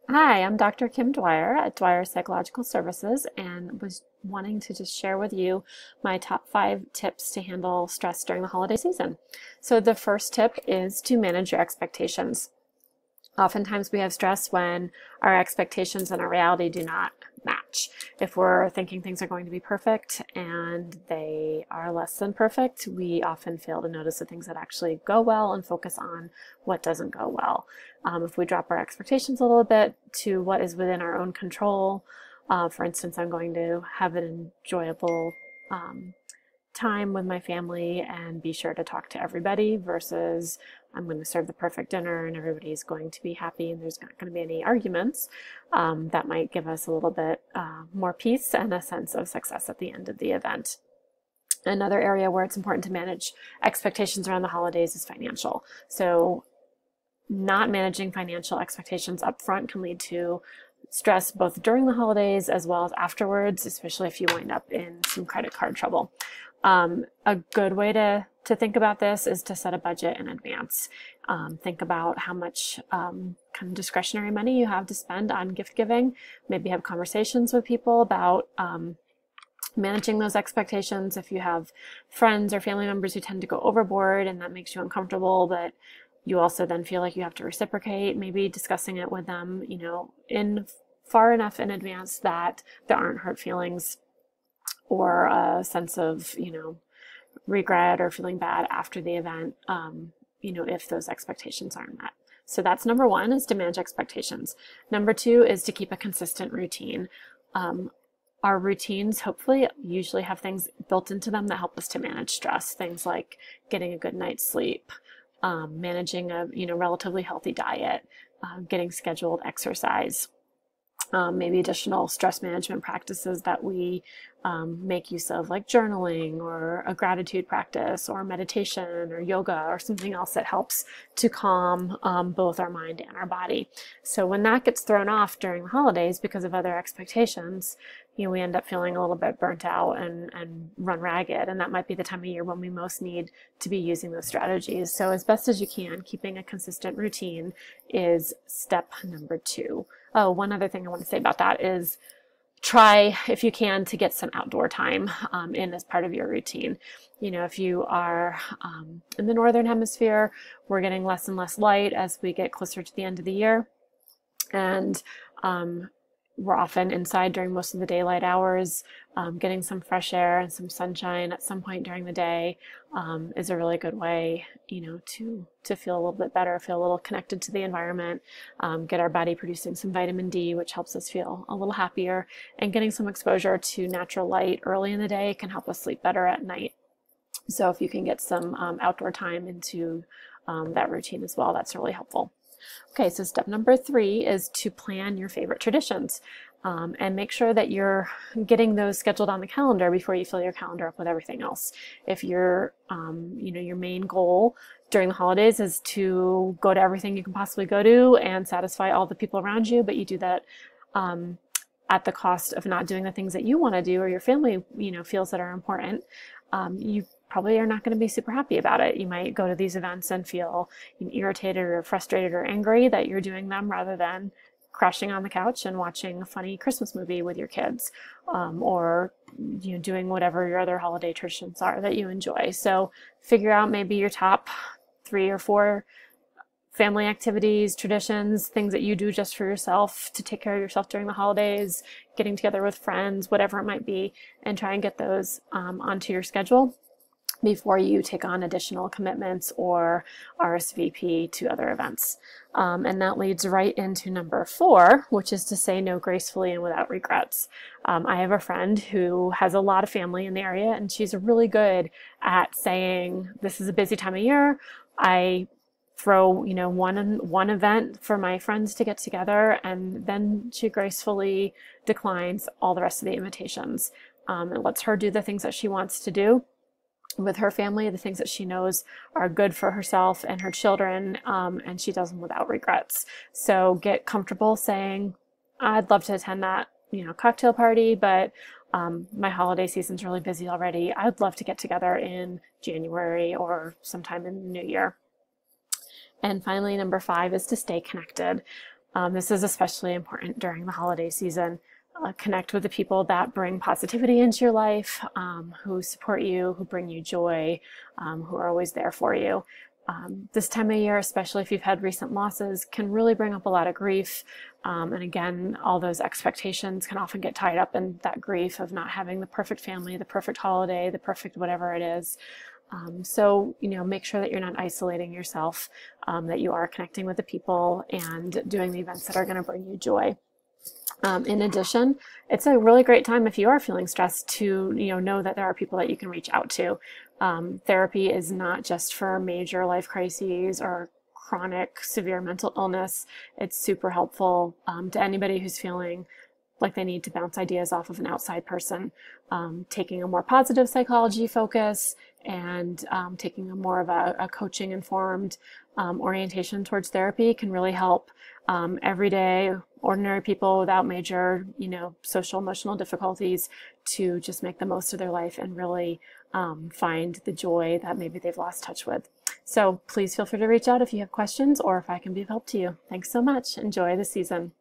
Hi, I'm Dr. Kim Dwyer at Dwyer Psychological Services and was wanting to just share with you my top 5 tips to handle stress during the holiday season. So the first tip is to manage your expectations. Oftentimes we have stress when our expectations and our reality do not match. If we're thinking things are going to be perfect and they are less than perfect, we often fail to notice the things that actually go well and focus on what doesn't go well. If we drop our expectations a little bit to what is within our own control, for instance, I'm going to have an enjoyable time with my family and be sure to talk to everybody versus I'm going to serve the perfect dinner and everybody's going to be happy and there's not going to be any arguments. That might give us a little bit more peace and a sense of success at the end of the event. Another area where it's important to manage expectations around the holidays is financial. So not managing financial expectations up front can lead to stress both during the holidays as well as afterwards, especially if you wind up in some credit card trouble. A good way to think about this is to set a budget in advance. Think about how much kind of discretionary money you have to spend on gift giving. Maybe have conversations with people about managing those expectations. If you have friends or family members who tend to go overboard and that makes you uncomfortable, but you also then feel like you have to reciprocate, maybe discussing it with them, in far enough in advance that there aren't hurt feelings or a sense of, regret or feeling bad after the event, if those expectations aren't met. So that's number one, is to manage expectations. Number two is to keep a consistent routine. Our routines hopefully usually have things built into them that help us to manage stress. Things like getting a good night's sleep, managing a relatively healthy diet, getting scheduled exercise, maybe additional stress management practices that we make use of, like journaling or a gratitude practice or meditation or yoga or something else that helps to calm both our mind and our body. So when that gets thrown off during the holidays because of other expectations, we end up feeling a little bit burnt out and run ragged. And that might be the time of year when we most need to be using those strategies. So as best as you can, keeping a consistent routine is step number 2. Oh, one other thing I want to say about that is try, if you can, to get some outdoor time in as part of your routine. If you are in the northern hemisphere, we're getting less and less light as we get closer to the end of the year. And we're often inside during most of the daylight hours. Getting some fresh air and some sunshine at some point during the day is a really good way, to feel a little bit better, feel a little connected to the environment, get our body producing some vitamin D, which helps us feel a little happier, and getting some exposure to natural light early in the day can help us sleep better at night. So if you can get some outdoor time into that routine as well, that's really helpful. Okay, so step number 3 is to plan your favorite traditions and make sure that you're getting those scheduled on the calendar before you fill your calendar up with everything else. If your main goal during the holidays is to go to everything you can possibly go to and satisfy all the people around you, but you do that at the cost of not doing the things that you want to do or your family, feels that are important, you probably are not going to be super happy about it. You might go to these events and feel irritated or frustrated or angry that you're doing them rather than crashing on the couch and watching a funny Christmas movie with your kids, or doing whatever your other holiday traditions are that you enjoy. So figure out maybe your top 3 or 4 family activities, traditions, things that you do just for yourself to take care of yourself during the holidays, getting together with friends, whatever it might be, and try and get those onto your schedule before you take on additional commitments or RSVP to other events. And that leads right into number 4, which is to say no gracefully and without regrets. I have a friend who has a lot of family in the area, and she's really good at saying, this is a busy time of year. I throw one event for my friends to get together, and then she gracefully declines all the rest of the invitations. It lets her do the things that she wants to do with her family, the things that she knows are good for herself and her children, and she does them without regrets. So get comfortable saying, I'd love to attend that cocktail party, but my holiday season's really busy already. I'd love to get together in January or sometime in the new year. And finally, number 5 is to stay connected. This is especially important during the holiday season. Connect with the people that bring positivity into your life, who support you, who bring you joy, who are always there for you. This time of year, especially if you've had recent losses, can really bring up a lot of grief. And again, all those expectations can often get tied up in that grief of not having the perfect family, the perfect holiday, the perfect whatever it is. So, make sure that you're not isolating yourself, that you are connecting with the people and doing the events that are going to bring you joy. In addition, it's a really great time if you are feeling stressed to know that there are people that you can reach out to. Therapy is not just for major life crises or chronic severe mental illness. It's super helpful to anybody who's feeling like they need to bounce ideas off of an outside person. Taking a more positive psychology focus and taking a more of a coaching informed orientation towards therapy can really help everyday ordinary people without major social emotional difficulties to just make the most of their life and really find the joy that maybe they've lost touch with. So please feel free to reach out if you have questions or if I can be of help to you. Thanks so much. Enjoy the season.